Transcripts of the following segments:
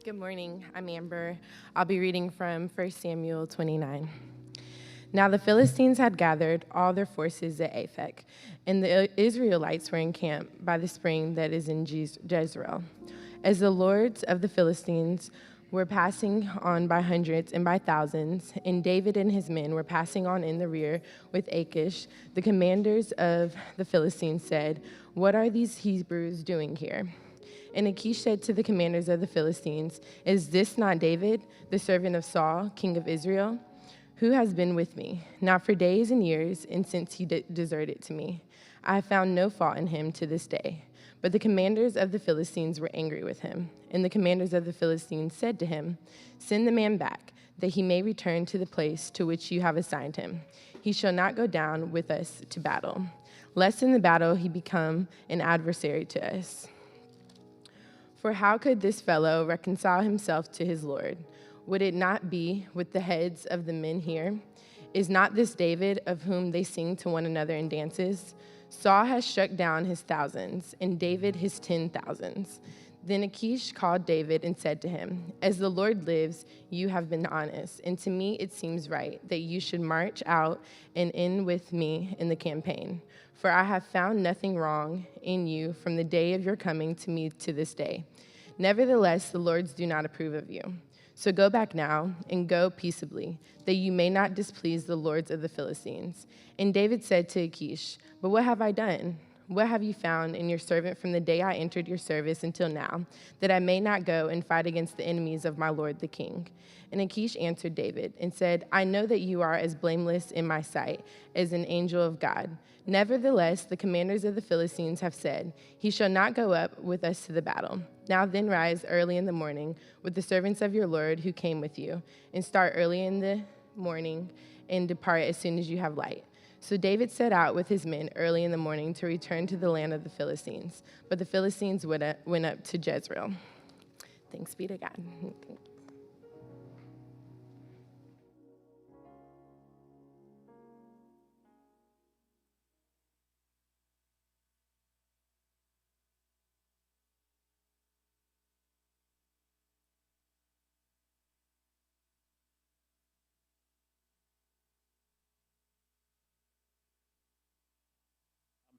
Good morning. I'm Amber. I'll be reading from 1 Samuel 29. Now the Philistines had gathered all their forces at Aphek, and the Israelites were encamped by the spring that is in Jezreel. As the lords of the Philistines were passing on by hundreds and by thousands, and David and his men were passing on in the rear with Achish, the commanders of the Philistines said, "What are these Hebrews doing here?" And Achish said to the commanders of the Philistines, "Is this not David, the servant of Saul, king of Israel? Who has been with me, now for days and years, and since he deserted to me? I have found no fault in him to this day." But the commanders of the Philistines were angry with him. And the commanders of the Philistines said to him, "Send the man back, that he may return to the place to which you have assigned him. He shall not go down with us to battle, lest in the battle he become an adversary to us. For how could this fellow reconcile himself to his Lord? Would it not be with the heads of the men here? Is not this David of whom they sing to one another in dances? Saul has struck down his thousands, and David his 10,000s. Then Achish called David and said to him, "As the Lord lives, you have been honest, and to me it seems right that you should march out and in with me in the campaign. For I have found nothing wrong in you from the day of your coming to me to this day. Nevertheless, the lords do not approve of you. So go back now and go peaceably, that you may not displease the lords of the Philistines." And David said to Achish, "But what have I done? What have you found in your servant from the day I entered your service until now, that I may not go and fight against the enemies of my lord the king?" And Achish answered David and said, "I know that you are as blameless in my sight as an angel of God. Nevertheless, the commanders of the Philistines have said, 'He shall not go up with us to the battle.' Now then rise early in the morning with the servants of your Lord who came with you, and start early in the morning and depart as soon as you have light." So David set out with his men early in the morning to return to the land of the Philistines. But the Philistines went up to Jezreel. Thanks be to God.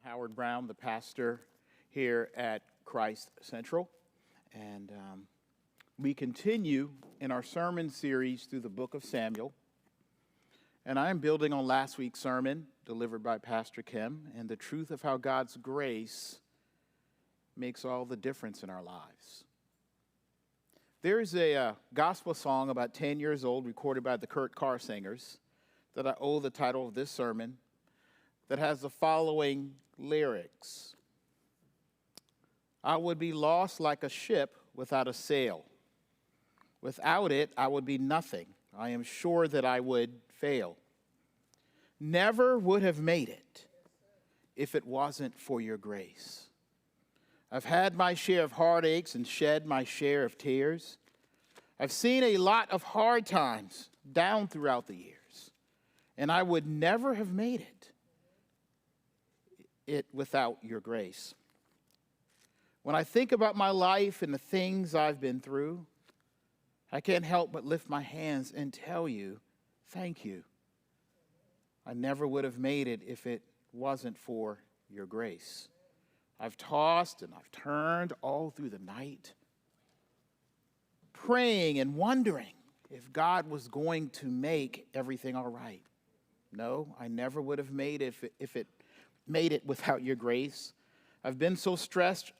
Howard Brown, the pastor here at Christ Central, and we continue in our sermon series through the book of Samuel, and I am building on last week's sermon delivered by Pastor Kim and the truth of how God's grace makes all the difference in our lives. There is a gospel song about 10 years old recorded by the Kurt Carr Singers that I owe the title of this sermon, that has the following lyrics: "I would be lost like a ship without a sail. Without it, I would be nothing. I am sure that I would fail. Never would have made it if it wasn't for your grace. I've had my share of heartaches and shed my share of tears. I've seen a lot of hard times down throughout the years, and I would never have made it without your grace. When I think about my life and the things I've been through, I can't help but lift my hands and tell you, thank you. I never would have made it if it wasn't for your grace. I've tossed and I've turned all through the night, praying and wondering if God was going to make everything all right. No, I never would have made it if it made it without your grace. I've been so stressed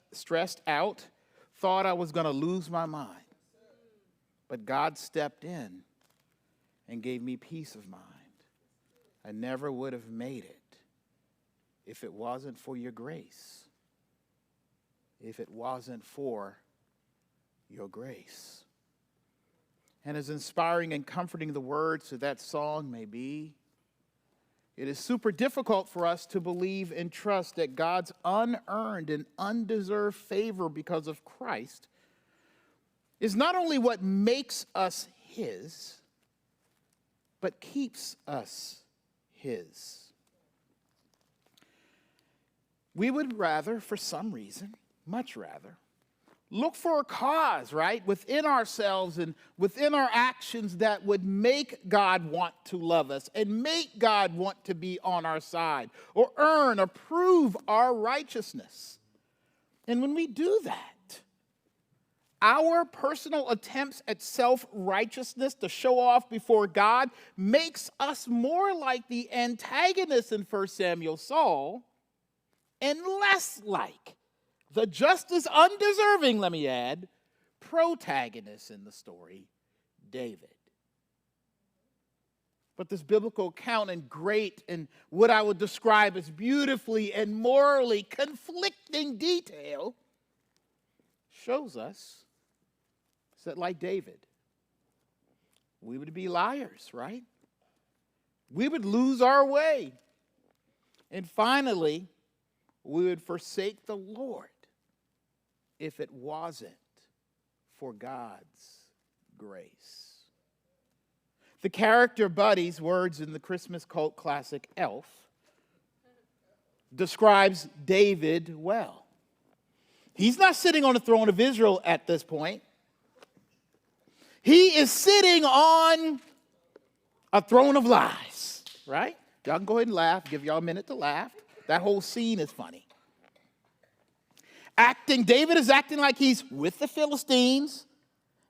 out, thought I was going to lose my mind. But God stepped in and gave me peace of mind. I never would have made it if it wasn't for your grace. If it wasn't for your grace." And as inspiring and comforting the words of that song may be, it is super difficult for us to believe and trust that God's unearned and undeserved favor because of Christ is not only what makes us His, but keeps us His. We would rather, for some reason, much rather, look for a cause, right, within ourselves and within our actions that would make God want to love us and make God want to be on our side or earn or prove our righteousness. And when we do that, our personal attempts at self-righteousness to show off before God makes us more like the antagonist in 1 Samuel, Saul, and less like the just as undeserving, let me add, protagonist in the story, David. But this biblical account in great and what I would describe as beautifully and morally conflicting detail shows us that, like David, we would be liars, right? We would lose our way. And finally, we would forsake the Lord if it wasn't for God's grace. The character Buddy's words in the Christmas cult classic Elf describes David well. He's not sitting on the throne of Israel at this point. He is sitting on a throne of lies, right? Y'all can go ahead and laugh. Give y'all a minute to laugh. That whole scene is funny. David is acting like he's with the Philistines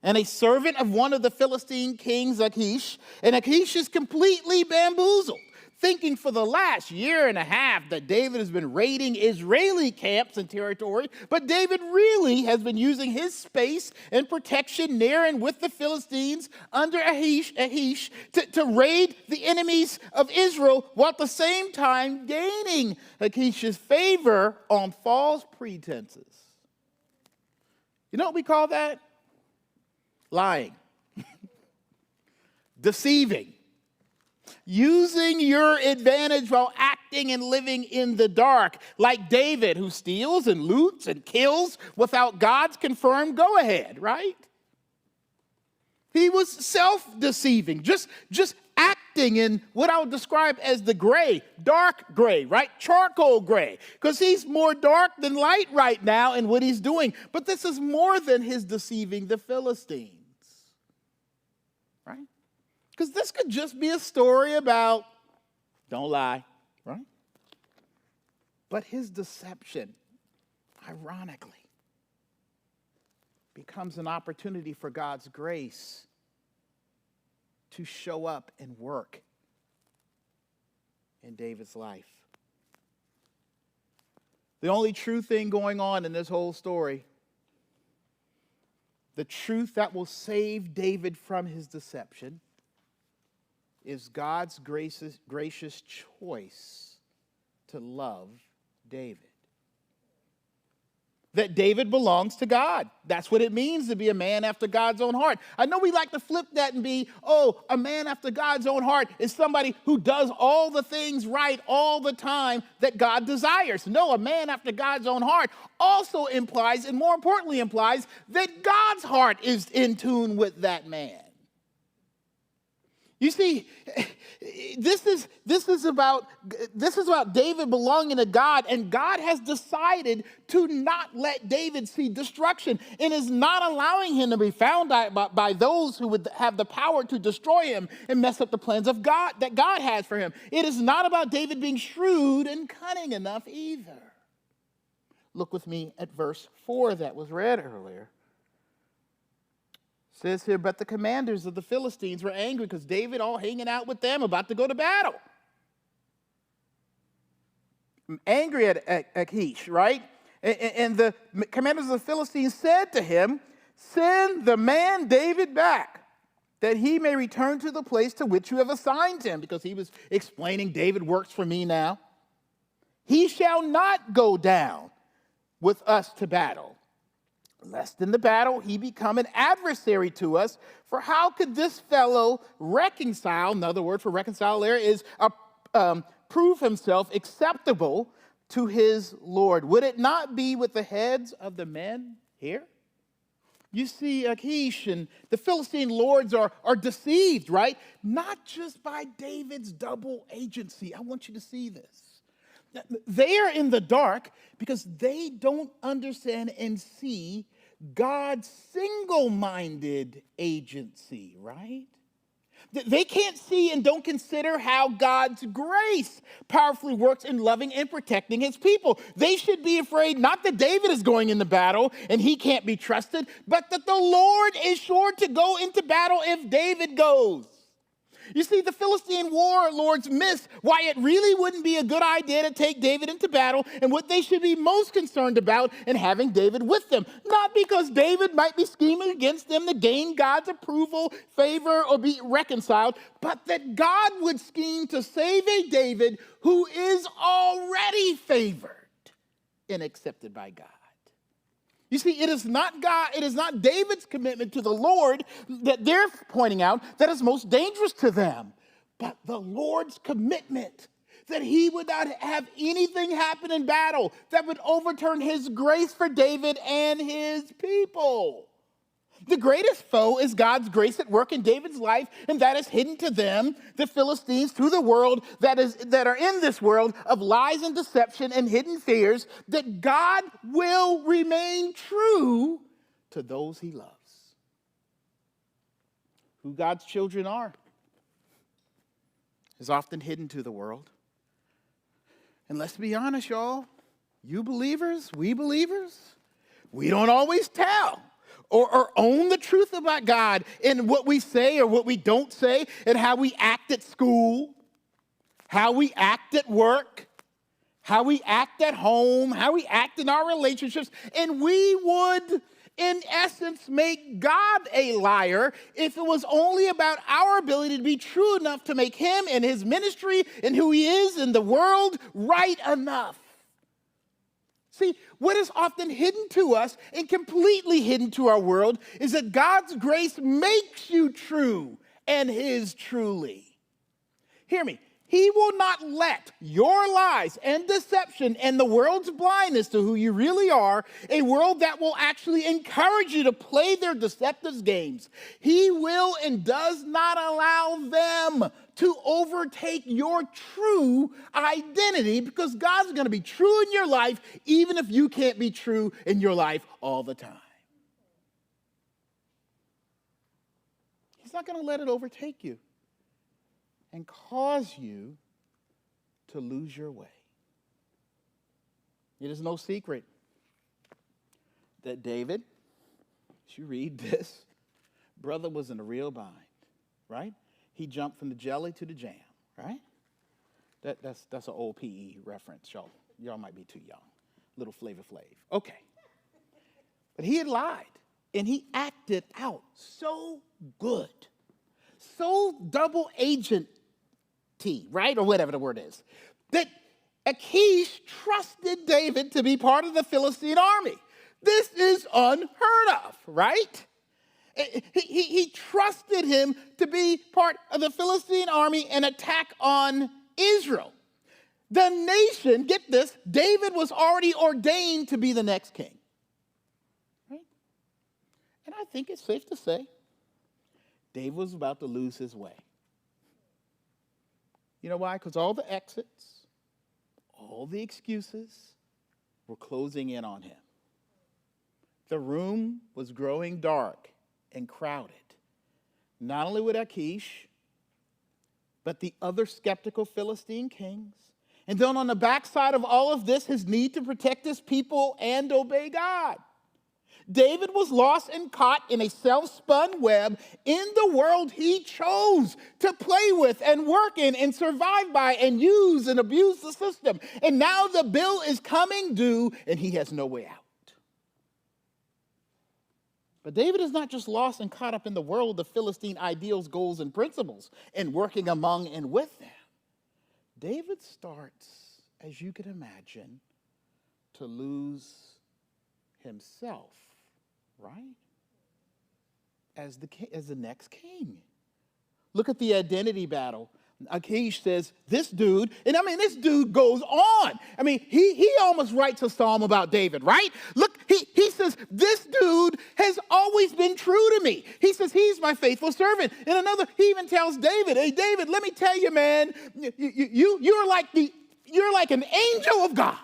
and a servant of one of the Philistine kings, Achish. And Achish is completely bamboozled, thinking for the last year and a half that David has been raiding Israeli camps and territory, but David really has been using his space and protection near and with the Philistines under Achish to raid the enemies of Israel, while at the same time gaining Achish's favor on false pretenses. You know what we call that? Lying. Deceiving. Using your advantage while acting and living in the dark, like David, who steals and loots and kills without God's confirmed go-ahead, right? He was self-deceiving, just acting in what I would describe as the gray, dark gray, right? Charcoal gray, because he's more dark than light right now in what he's doing. But this is more than his deceiving the Philistines, right? Because this could just be a story about, don't lie, right? But his deception, ironically, becomes an opportunity for God's grace to show up and work in David's life. The only true thing going on in this whole story, the truth that will save David from his deception, is God's gracious choice to love David. That David belongs to God. That's what it means to be a man after God's own heart. I know we like to flip that and be, a man after God's own heart is somebody who does all the things right all the time that God desires. No, a man after God's own heart also implies, and more importantly implies, that God's heart is in tune with that man. You see, this is about David belonging to God, and God has decided to not let David see destruction and is not allowing him to be found by those who would have the power to destroy him and mess up the plans of God that God has for him. It is not about David being shrewd and cunning enough either. Look with me at verse 4 that was read earlier. It says here, but the commanders of the Philistines were angry because David all hanging out with them, about to go to battle. Angry at Achish, right? And the commanders of the Philistines said to him, send the man David back, that he may return to the place to which you have assigned him. Because he was explaining, David works for me now. He shall not go down with us to battle, lest in the battle he become an adversary to us. For how could this fellow reconcile, another word for reconcile there is prove himself acceptable to his Lord? Would it not be with the heads of the men here? You see, Achish and the Philistine lords are deceived, right? Not just by David's double agency. I want you to see this. They are in the dark because they don't understand and see God's single-minded agency, right? They can't see and don't consider how God's grace powerfully works in loving and protecting his people. They should be afraid not that David is going into battle and he can't be trusted, but that the Lord is sure to go into battle if David goes. You see, the Philistine warlords miss why it really wouldn't be a good idea to take David into battle and what they should be most concerned about in having David with them. Not because David might be scheming against them to gain God's approval, favor, or be reconciled, but that God would scheme to save a David who is already favored and accepted by God. You see, it is not David's commitment to the Lord that they're pointing out that is most dangerous to them, but the Lord's commitment that he would not have anything happen in battle that would overturn his grace for David and his people. The greatest foe is God's grace at work in David's life, and that is hidden to them, the Philistines, through the world that are in this world of lies and deception and hidden fears, that God will remain true to those he loves. Who God's children are is often hidden to the world. And let's be honest, y'all, you believers, we don't always tell or own the truth about God in what we say or what we don't say, and how we act at school, how we act at work, how we act at home, how we act in our relationships. And we would, in essence, make God a liar if it was only about our ability to be true enough to make him and his ministry and who he is in the world right enough. See, what is often hidden to us and completely hidden to our world is that God's grace makes you true and his truly. Hear me. He will not let your lies and deception and the world's blindness to who you really are, a world that will actually encourage you to play their deceptive games. He will and does not allow them to overtake your true identity, because God's going to be true in your life even if you can't be true in your life all the time. He's not going to let it overtake you and cause you to lose your way. It is no secret that David, as you read this, brother was in a real bind, right? He jumped from the jelly to the jam, right? That's an old PE reference, y'all. Y'all might be too young. Little Flavor Flav. Okay. But he had lied, and he acted out so good, so double agent, right? Or whatever the word is, that Achish trusted David to be part of the Philistine army. This is unheard of, right? He trusted him to be part of the Philistine army and attack on Israel. The nation, get this, David was already ordained to be the next king. Right? And I think it's safe to say David was about to lose his way. You know why? Because all the exits, all the excuses were closing in on him. The room was growing dark and crowded, not only with Achish, but the other skeptical Philistine kings. And then on the backside of all of this, his need to protect his people and obey God. David was lost and caught in a self-spun web in the world he chose to play with and work in and survive by and use and abuse the system. And now the bill is coming due and he has no way out. But David is not just lost and caught up in the world of Philistine ideals, goals, and principles and working among and with them. David starts, as you can imagine, to lose himself, right? As the next king. Look at the identity battle. Achish says, this dude, and I mean, this dude goes on. I mean, he almost writes a psalm about David, right? Look, he says, this dude has always been true to me. He says, he's my faithful servant. And another, he even tells David, hey, David, let me tell you, man, you're like an angel of God.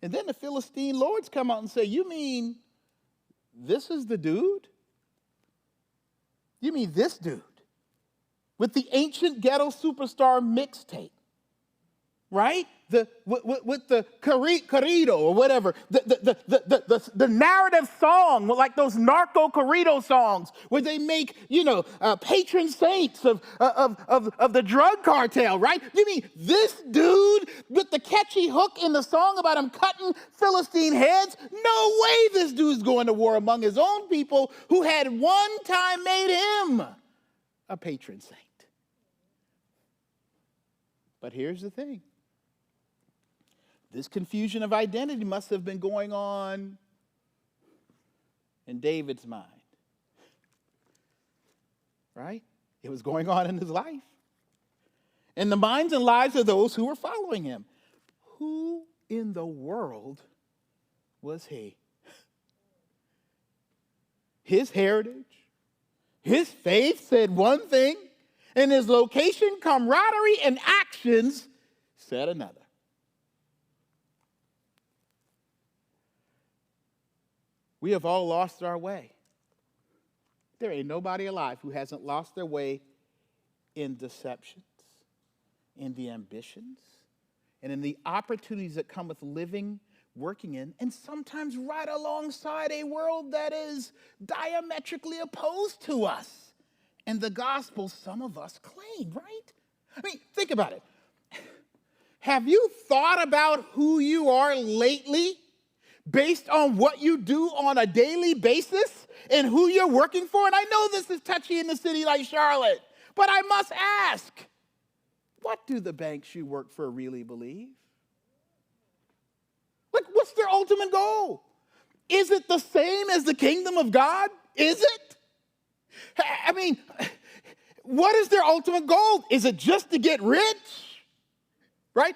And then the Philistine lords come out and say, you mean this is the dude? You mean this dude with the ancient ghetto superstar mixtape, right? With the corrido or whatever, the narrative song, like those narco corrido songs, where they make patron saints of the drug cartel, right? You mean this dude with the catchy hook in the song about him cutting Philistine heads? No way this dude's going to war among his own people who had one time made him a patron saint. But here's the thing. This confusion of identity must have been going on in David's mind, right? It was going on in his life, in the minds and lives of those who were following him. Who in the world was he? His heritage, his faith said one thing, and his location, camaraderie, and actions said another. We have all lost our way. There ain't nobody alive who hasn't lost their way in deceptions, in the ambitions, and in the opportunities that come with living, working in, and sometimes right alongside a world that is diametrically opposed to us and the gospel some of us claim, right? I mean, think about it. Have you thought about who you are lately based on what you do on a daily basis and who you're working for? And I know this is touchy in a city like Charlotte, but I must ask, what do the banks you work for really believe? Like, what's their ultimate goal? Is it the same as the kingdom of God? Is it? I mean, what is their ultimate goal? Is it just to get rich? Right?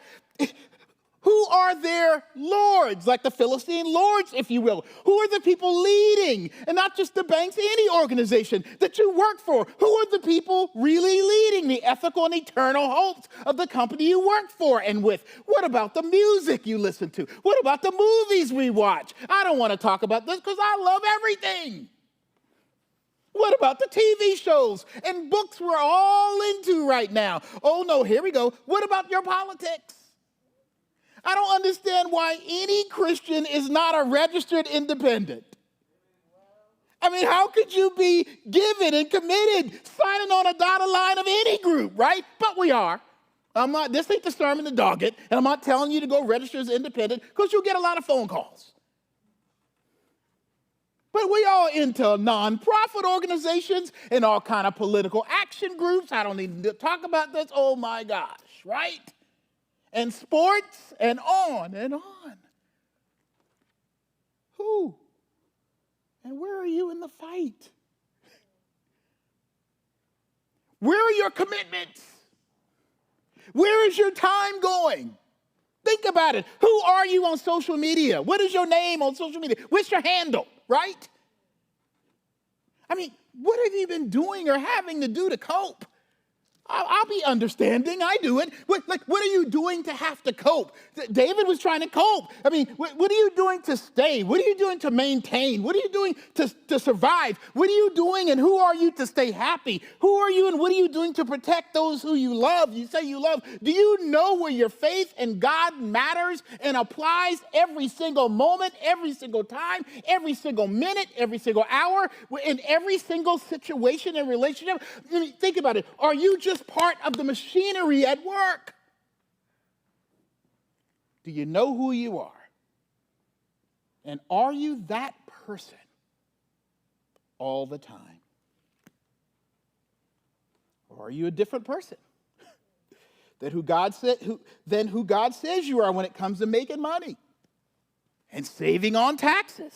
Who are their lords, like the Philistine lords, if you will? Who are the people leading? And not just the banks, any organization that you work for. Who are the people really leading the ethical and eternal hopes of the company you work for and with? What about the music you listen to? What about the movies we watch? I don't want to talk about this because I love everything. What about the TV shows and books we're all into right now? Oh no, here we go. What about your politics? I don't understand why any Christian is not a registered independent. I mean, how could you be given and committed, signing on a dotted line of any group, right? But we are. This ain't the sermon to dog it, and I'm not telling you to go register as independent because you'll get a lot of phone calls. But we all into nonprofit organizations and all kind of political action groups. I don't need to talk about this. Oh my gosh, right? And sports, and on and on. Who? And where are you in the fight? Where are your commitments? Where is your time going? Think about it. Who are you on social media? What is your name on social media? What's your handle, right? I mean, what have you been doing or having to do to cope? I'll be understanding. I do it. What are you doing to have to cope? David was trying to cope. I mean, what are you doing to stay? What are you doing to maintain? What are you doing to survive? What are you doing and who are you to stay happy? Who are you and what are you doing to protect those who you love? You say you love. Do you know where your faith in God matters and applies every single moment, every single time, every single minute, every single hour, in every single situation and relationship? I mean, think about it. Are you just part of the machinery at work? Do you know who you are? And are you that person all the time? Or are you a different person than who God says you are when it comes to making money and saving on taxes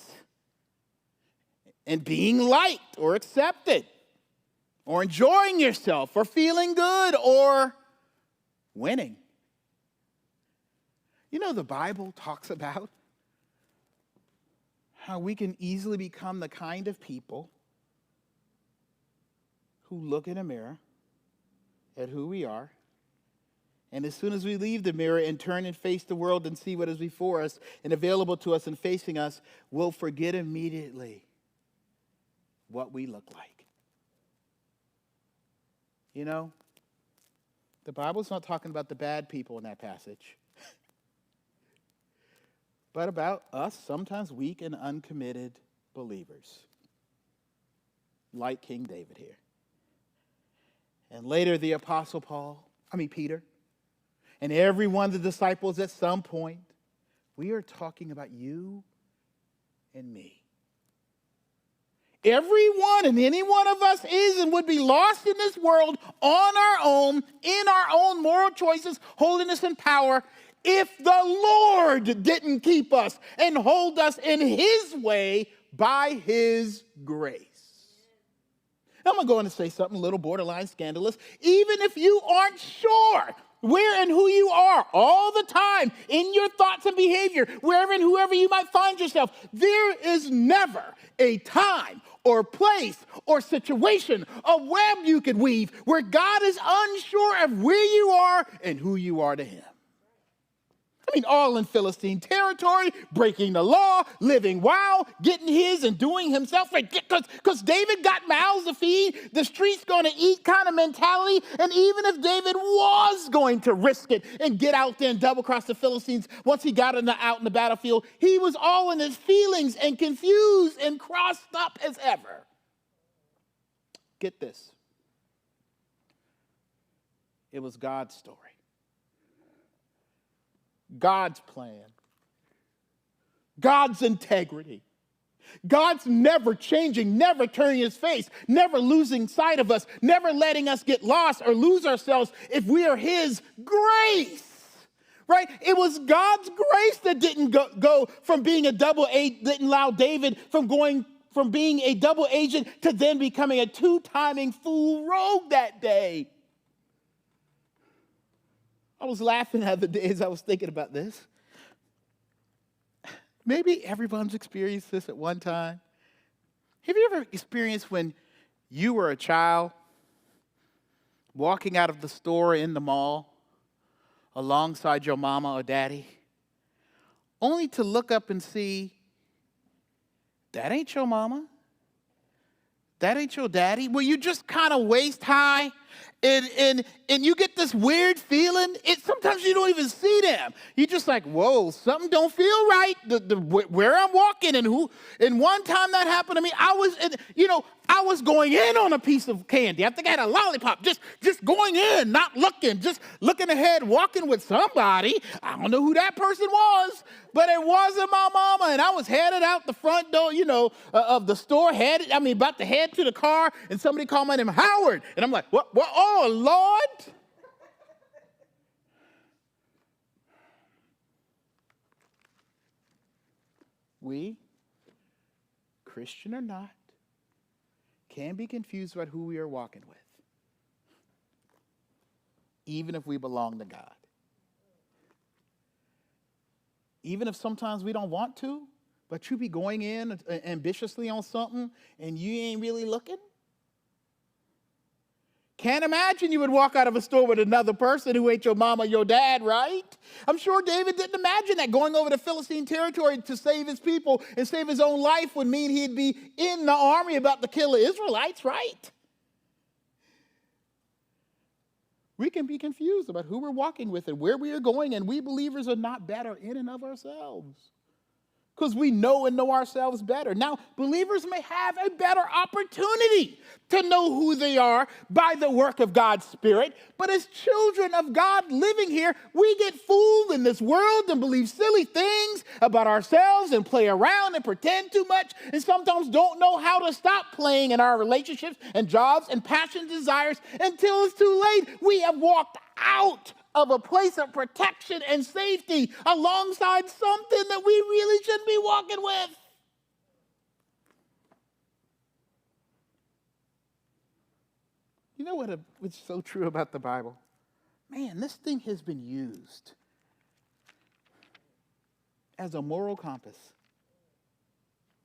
and being liked or accepted, or enjoying yourself, or feeling good, or winning? You know, the Bible talks about how we can easily become the kind of people who look in a mirror at who we are And as soon as we leave the mirror and turn and face the world and see what is before us and available to us and facing us, we'll forget immediately what we look like. You know, the Bible's not talking about the bad people in that passage, but about us, sometimes weak and uncommitted believers, like King David here. And later the Apostle Peter, and every one of the disciples at some point. We are talking about you and me. Everyone and any one of us is and would be lost in this world on our own, in our own moral choices, holiness, and power, if the Lord didn't keep us and hold us in his way by his grace. I'm going to go on and say something a little borderline scandalous. Even if you aren't sure where and who you are all the time in your thoughts and behavior, wherever and whoever you might find yourself, there is never a time or place or situation, a web you could weave where God is unsure of where you are and who you are to him. All in Philistine territory, breaking the law, living wild, getting his and doing himself. Because David got mouths to feed, the street's going to eat kind of mentality. And even if David was going to risk it and get out there and double-cross the Philistines, once he got out in the battlefield, he was all in his feelings and confused and crossed up as ever. Get this. It was God's story. God's plan, God's integrity, God's never changing, never turning his face, never losing sight of us, never letting us get lost or lose ourselves if we are his grace, right? It was God's grace that didn't go from being a double agent, didn't allow David from going from being a double agent to then becoming a two-timing fool rogue that day. I was laughing the other day as I was thinking about this. Maybe everyone's experienced this at one time. Have you ever experienced when you were a child walking out of the store in the mall alongside your mama or daddy, only to look up and see, that ain't your mama, that ain't your daddy? Well, you just kind of waist high, and you get this weird feeling. Sometimes you don't even see them. You're just like, whoa, something don't feel right. Where I'm walking and who. And one time that happened to me, I was going in on a piece of candy. I think I had a lollipop. Just going in, not looking, just looking ahead, walking with somebody. I don't know who that person was, but it wasn't my mama. And I was headed out the front door, of the store, about to head to the car, and somebody called my name, Howard. And I'm like, what? Oh, Lord. We, Christian or not, can be confused about who we are walking with, even if we belong to God. Even if sometimes we don't want to, but you be going in ambitiously on something and you ain't really looking. Can't imagine you would walk out of a store with another person who ain't your mama or your dad, right? I'm sure David didn't imagine that going over to Philistine territory to save his people and save his own life would mean he'd be in the army about to kill the Israelites, right? We can be confused about who we're walking with and where we are going, and we believers are not better in and of ourselves, because we know ourselves better. Now, believers may have a better opportunity to know who they are by the work of God's Spirit, but as children of God living here, we get fooled in this world and believe silly things about ourselves and play around and pretend too much, and sometimes don't know how to stop playing in our relationships and jobs and passion desires until it's too late. We have walked out of a place of protection and safety alongside something that we really shouldn't be walking with. You know what's so true about the Bible? Man, this thing has been used as a moral compass.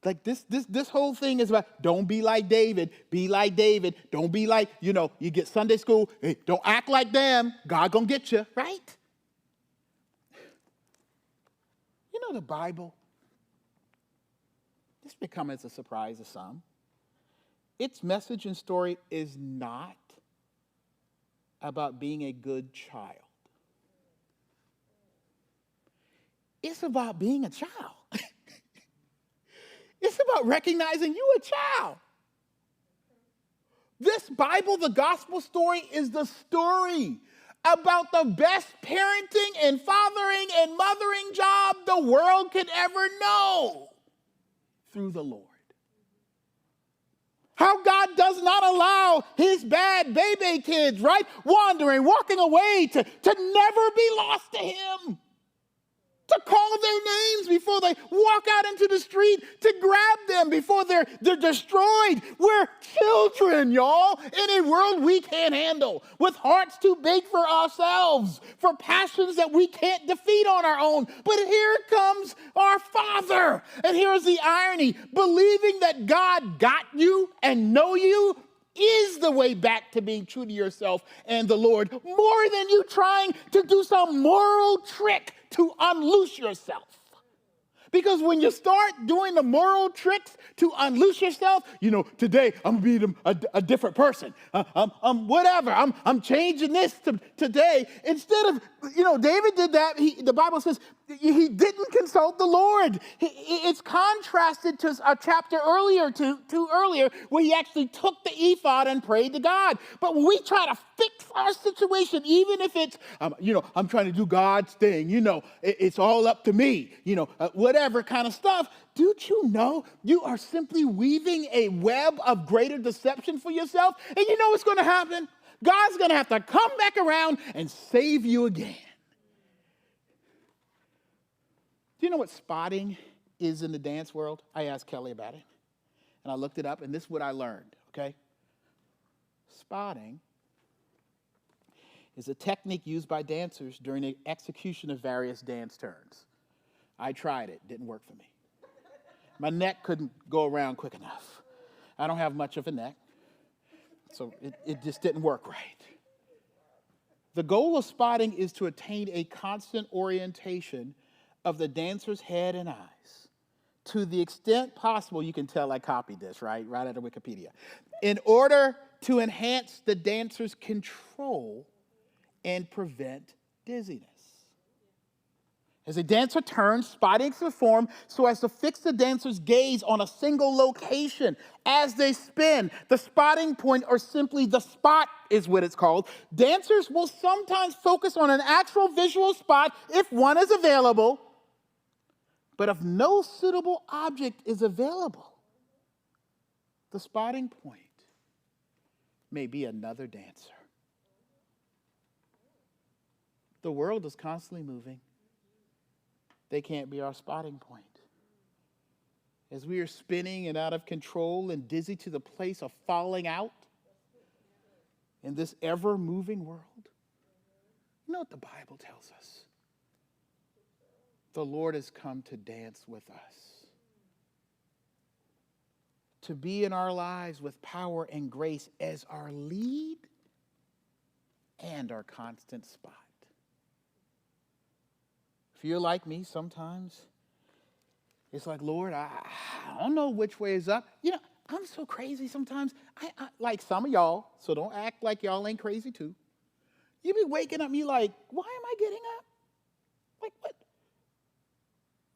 Like this whole thing is about don't be like David, be like David. Don't be like, you get Sunday school, hey, don't act like them. God gonna get you, right? The Bible, this may come as a surprise to some. Its message and story is not about being a good child. It's about being a child. It's about recognizing you a child. This Bible, the gospel story, is the story about the best parenting and fathering and mothering job the world could ever know through the Lord. How God does not allow his bad baby kids, right, wandering, walking away to never be lost to him. To call their names before they walk out into the street, to grab them before they're destroyed. We're children, y'all, in a world we can't handle, with hearts too big for ourselves, for passions that we can't defeat on our own. But here comes our Father. And here's the irony. Believing that God got you and know you is the way back to being true to yourself and the Lord, more than you trying to do some moral trick to unloose yourself. Because when you start doing the moral tricks to unloose yourself, today I'm going to be a different person. Whatever. I'm changing this today. Instead of, David did that. The Bible says he didn't consult the Lord. It's contrasted to a chapter earlier, earlier, where he actually took the ephod and prayed to God. But when we try to fix our situation, even if it's, I'm trying to do God's thing, it's all up to me, whatever kind of stuff, don't you know you are simply weaving a web of greater deception for yourself? And you know what's going to happen? God's going to have to come back around and save you again. Do you know what spotting is in the dance world? I asked Kelly about it, and I looked it up, and this is what I learned, okay? Spotting is a technique used by dancers during the execution of various dance turns. I tried it. Didn't work for me. My neck couldn't go around quick enough. I don't have much of a neck, so it just didn't work right. The goal of spotting is to attain a constant orientation of the dancer's head and eyes. To the extent possible, you can tell I copied this, right out of Wikipedia. In order to enhance the dancer's control and prevent dizziness. As a dancer turns, spotting is performed so as to fix the dancer's gaze on a single location. As they spin, the spotting point, or simply the spot is what it's called. Dancers will sometimes focus on an actual visual spot if one is available. But if no suitable object is available, the spotting point may be another dancer. The world is constantly moving. They can't be our spotting point. As we are spinning and out of control and dizzy to the place of falling out in this ever-moving world, you know what the Bible tells us? The Lord has come to dance with us, to be in our lives with power and grace as our lead and our constant spot. If you're like me, sometimes it's like, Lord, I don't know which way is up. I'm so crazy sometimes. I like some of y'all, so don't act like y'all ain't crazy too. You be waking up, you like, why am I getting up? Like, what?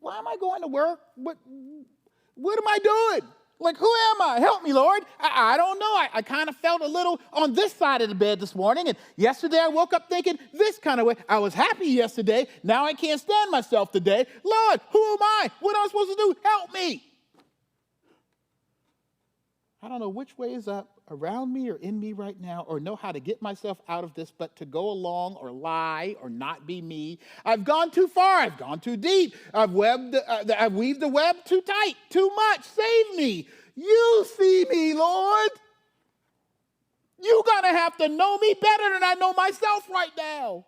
Why am I going to work? What am I doing? Like, who am I? Help me, Lord. I don't know. I kind of felt a little on this side of the bed this morning. And yesterday I woke up thinking this kind of way. I was happy yesterday. Now I can't stand myself today. Lord, who am I? What am I supposed to do? Help me. I don't know which way is up around me or in me right now, or know how to get myself out of this, but to go along or lie or not be me. I've gone too far. I've gone too deep. I've weaved the web too tight, too much. Save me. You see me, Lord. You're going to have to know me better than I know myself right now.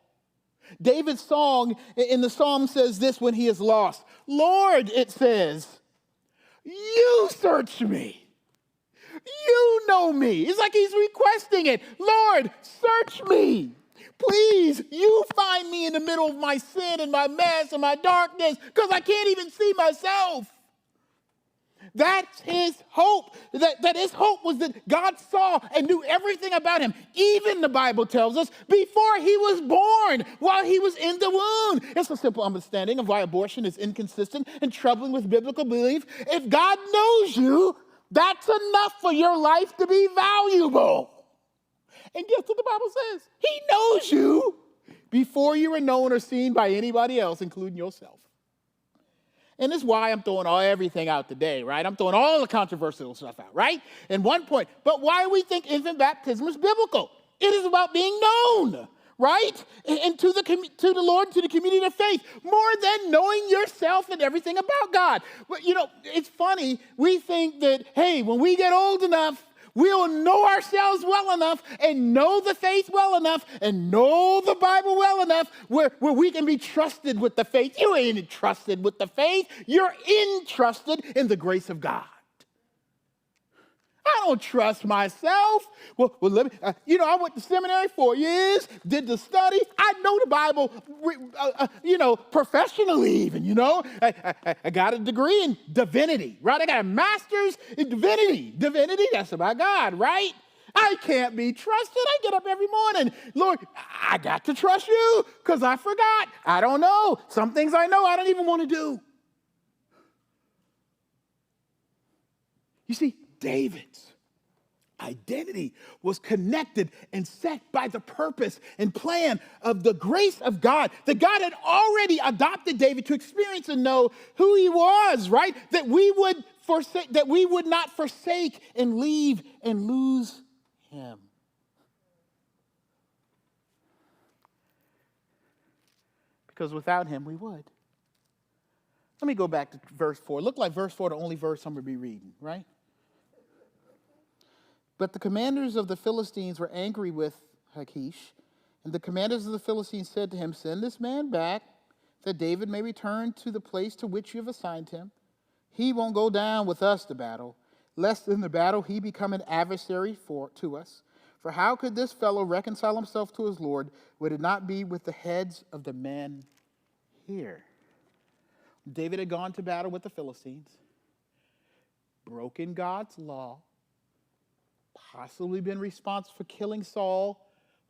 David's song in the psalm says this when he is lost. Lord, it says, you search me. You know me. It's like he's requesting it. Lord, search me. Please, you find me in the middle of my sin and my mess and my darkness because I can't even see myself. That's his hope. That his hope was that God saw and knew everything about him. Even the Bible tells us before he was born, while he was in the womb. It's a simple understanding of why abortion is inconsistent and troubling with biblical belief. If God knows you, that's enough for your life to be valuable. And guess what the Bible says? He knows you before you were known or seen by anybody else, including yourself. And this is why I'm throwing everything out today, right? I'm throwing all the controversial stuff out, right? And one point, but why we think infant baptism is biblical? It is about being known, right? And to the Lord, to the community of faith, more than knowing yourself and everything about God. But, it's funny. We think that, hey, when we get old enough, we'll know ourselves well enough and know the faith well enough and know the Bible well enough where we can be trusted with the faith. You ain't entrusted with the faith. You're entrusted in the grace of God. I don't trust myself. Well let me, I went to seminary 4 years, did the study. I know the Bible, professionally even, I got a degree in divinity, right? I got a master's in divinity. Divinity, that's about God, right? I can't be trusted. I get up every morning. Lord, I got to trust you because I forgot. I don't know. Some things I know I don't even want to do. You see, David's identity was connected and set by the purpose and plan of the grace of God, that God had already adopted David to experience and know who he was, right? That we would not forsake and leave and lose him. Because without him, we would. Let me go back to verse 4. Look like verse 4, the only verse I'm going to be reading, right? But the commanders of the Philistines were angry with Achish, and the commanders of the Philistines said to him, "Send this man back, that David may return to the place to which you have assigned him. He won't go down with us to battle, lest in the battle he become an adversary to us. For how could this fellow reconcile himself to his Lord, would it not be with the heads of the men here?" David had gone to battle with the Philistines, broken God's law, possibly been responsible for killing Saul,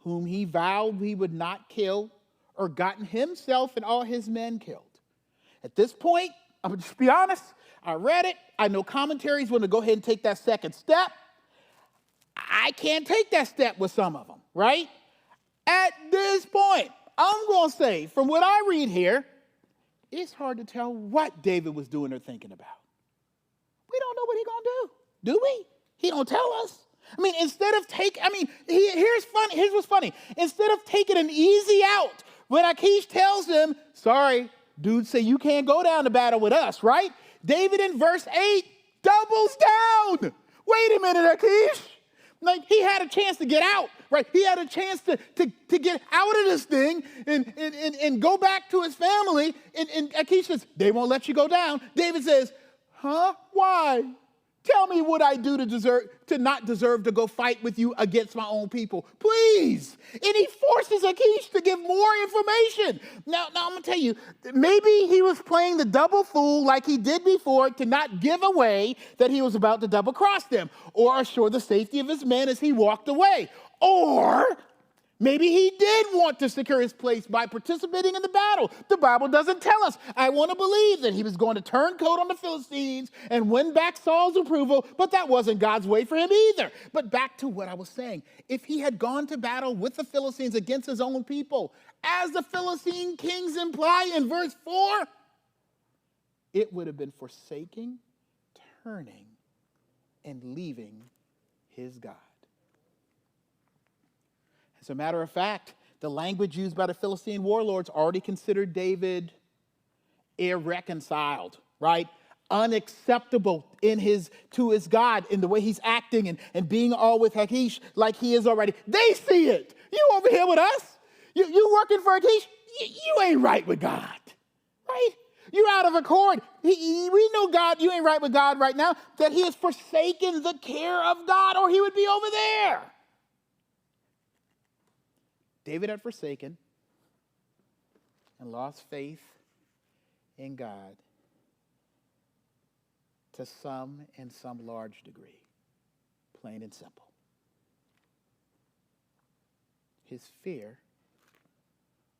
whom he vowed he would not kill, or gotten himself and all his men killed. At this point, I'm going to just be honest, I read it. I know commentaries want to go ahead and take that second step. I can't take that step with some of them, right? At this point, I'm going to say, from what I read here, it's hard to tell what David was doing or thinking about. We don't know what he's going to do we? He don't tell us. Here's what's funny. Instead of taking an easy out, when Achish tells him, sorry, dude, say you can't go down to battle with us, right? David in verse 8 doubles down. Wait a minute, Achish. Like, he had a chance to get out, right? He had a chance to get out of this thing and go back to his family. And Achish says, they won't let you go down. David says, huh? Why? Tell me what I do to not deserve to go fight with you against my own people. Please. And he forces Achish to give more information. Now I'm going to tell you, maybe he was playing the double fool like he did before to not give away that he was about to double cross them or assure the safety of his men as he walked away. Or maybe he did want to secure his place by participating in the battle. The Bible doesn't tell us. I want to believe that he was going to turn coat on the Philistines and win back Saul's approval, but that wasn't God's way for him either. But back to what I was saying. If he had gone to battle with the Philistines against his own people, as the Philistine kings imply in verse 4, it would have been forsaking, turning, and leaving his God. As a matter of fact, the language used by the Philistine warlords already considered David irreconciled, right? Unacceptable to his God in the way he's acting and being all with Achish like he is already. They see it. You over here with us? You working for Achish? You ain't right with God, right? You're out of accord. we know God, you ain't right with God right now, that he has forsaken the care of God, or he would be over there. David had forsaken and lost faith in God to some large degree, plain and simple. His fear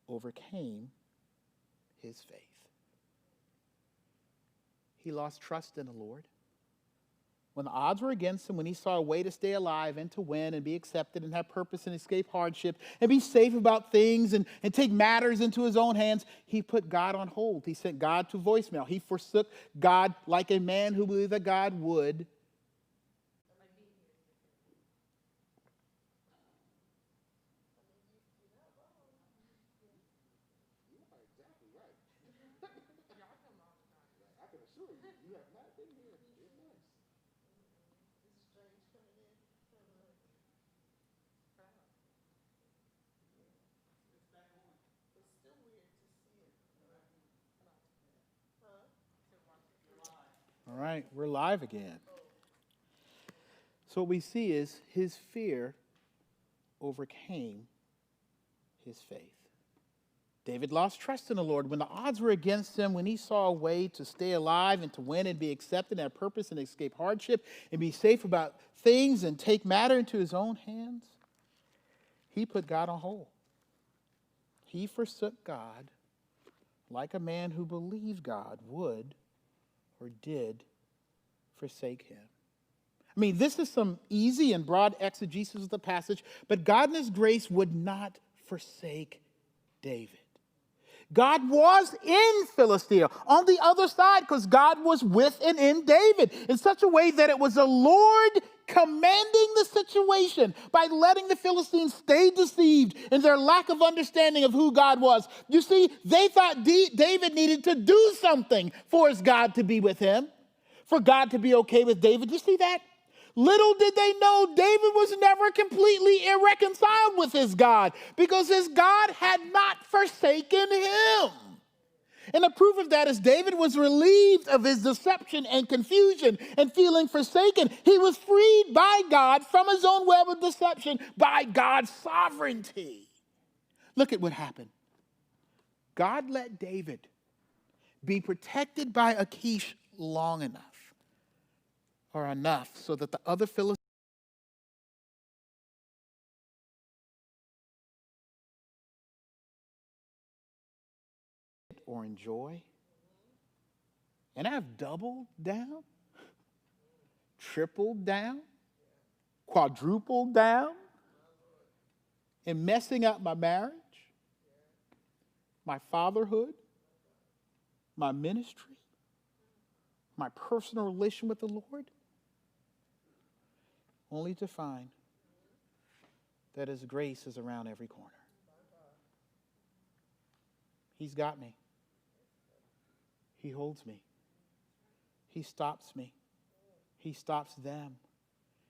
overcame his faith. He lost trust in the Lord. When the odds were against him, when he saw a way to stay alive and to win and be accepted and have purpose and escape hardship and be safe about things and take matters into his own hands, he put God on hold. He sent God to voicemail. He forsook God like a man who believed that God would. All right, we're live again. So what we see is his fear overcame his faith. David lost trust in the Lord. When the odds were against him, when he saw a way to stay alive and to win and be accepted and have purpose and escape hardship and be safe about things and take matter into his own hands, he put God on hold. He forsook God like a man who believed God would or did forsake him. I mean, this is some easy and broad exegesis of the passage, but God in his grace would not forsake David. God was in Philistia on the other side because God was with and in David in such a way that it was the Lord commanding the situation by letting the Philistines stay deceived in their lack of understanding of who God was. You see, they thought David needed to do something for his God to be with him, for God to be okay with David. You see that? Little did they know David was never completely irreconciled with his God because his God had not forsaken him. And the proof of that is David was relieved of his deception and confusion and feeling forsaken. He was freed by God from his own web of deception by God's sovereignty. Look at what happened. God let David be protected by Achish long enough, or enough, so that the other Philistines or enjoy. And I've doubled down, tripled down, quadrupled down in messing up my marriage, my fatherhood, my ministry, my personal relation with the Lord, only to find that his grace is around every corner. He's got me. He holds me. He stops me. He stops them.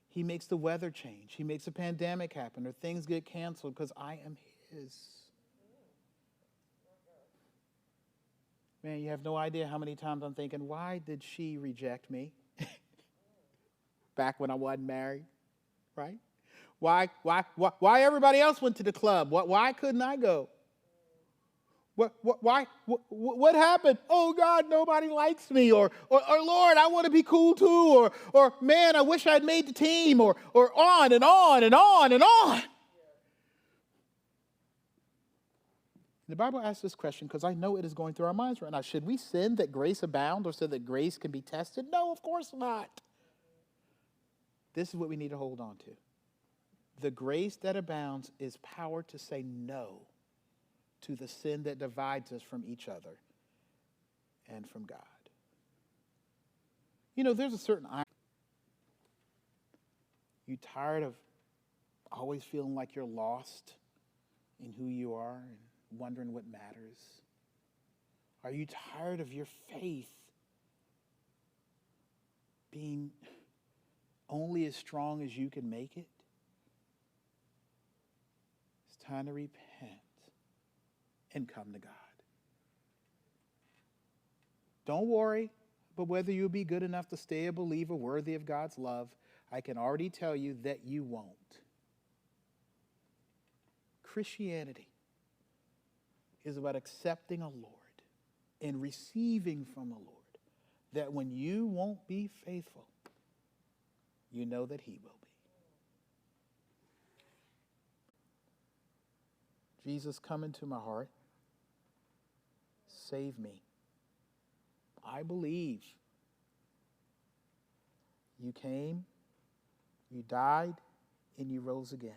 He makes the weather change. He makes a pandemic happen or things get canceled because I am his. Man, you have no idea how many times I'm thinking, why did she reject me? Back when I wasn't married, right? Why everybody else went to the club? Why couldn't I go? What happened? Oh, God, nobody likes me. Or Lord, I want to be cool too. Or man, I wish I'd made the team. Or on and on and on and on. The Bible asks this question because I know it is going through our minds right now. Should we sin that grace abound or so that grace can be tested? No, of course not. This is what we need to hold on to. The grace that abounds is power to say no to the sin that divides us from each other and from God. You know, there's a certain irony. You tired of always feeling like you're lost in who you are and wondering what matters? Are you tired of your faith being only as strong as you can make it? It's time to repent and come to God. Don't worry. But whether you'll be good enough to stay a believer worthy of God's love, I can already tell you that you won't. Christianity is about accepting a Lord and receiving from a Lord that when you won't be faithful, you know that he will be. Jesus, come into my heart. Save me. I believe you came, you died, and you rose again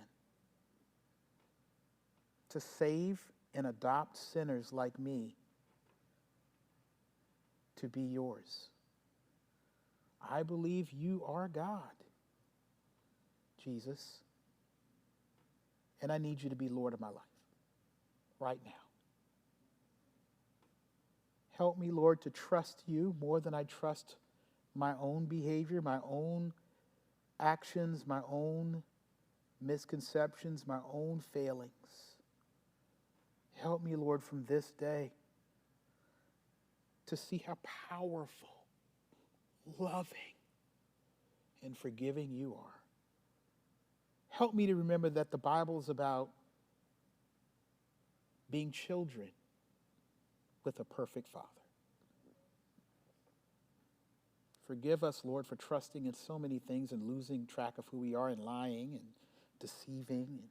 to save and adopt sinners like me to be yours. I believe you are God, Jesus, and I need you to be Lord of my life right now. Help me, Lord, to trust you more than I trust my own behavior, my own actions, my own misconceptions, my own failings. Help me, Lord, from this day to see how powerful, loving, and forgiving you are. Help me to remember that the Bible is about being children with a perfect Father. Forgive us, Lord, for trusting in so many things and losing track of who we are and lying and deceiving and